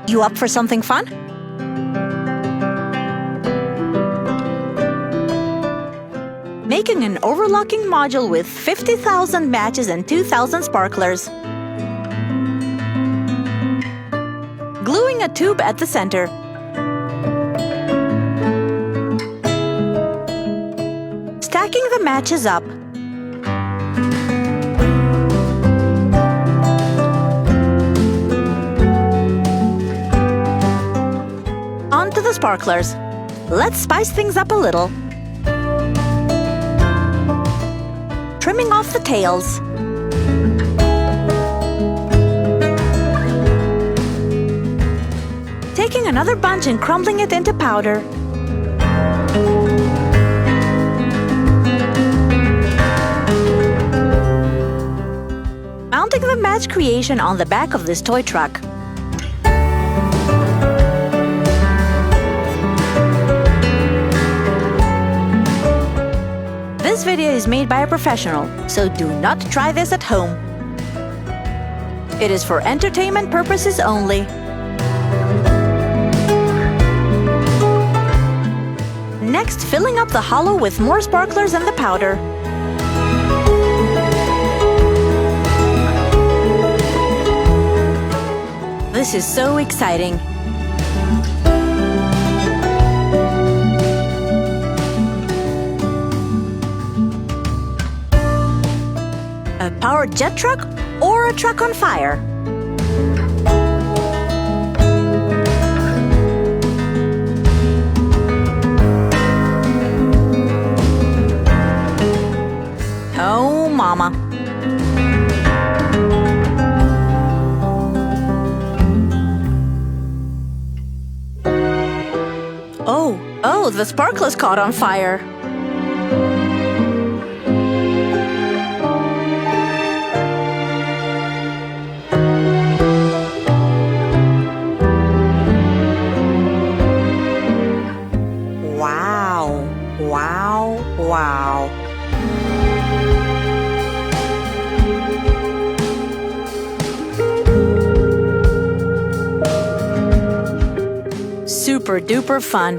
You up for something fun? Making an overlocking module with 50,000 matches and 2,000 sparklers. Gluing a tube at the center. Stacking the matches up. Onto the sparklers. Let's spice things up a little. Trimming off the tails. Taking another bunch and crumbling it into powder. Mounting the match creation on the back of this toy truck. This video is made by a professional, so do not try this at home. It is for entertainment purposes only. Next, filling up the hollow with more sparklers and the powder. This is so exciting. A powered jet truck or a truck on fire? Oh, mama. Oh, the sparklers caught on fire. Wow, wow, wow. Super duper fun.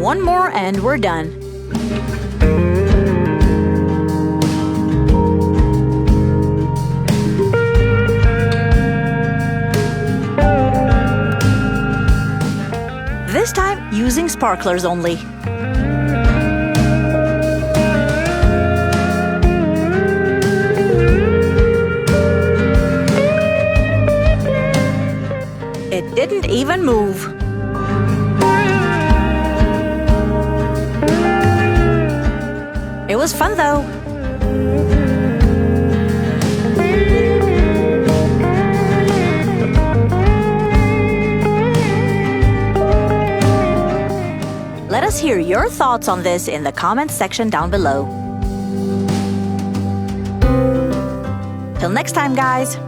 One more and we're done. This time using sparklers only. It didn't even move. It was fun though. Let us hear your thoughts on this in the comments section down below. Till next time, guys.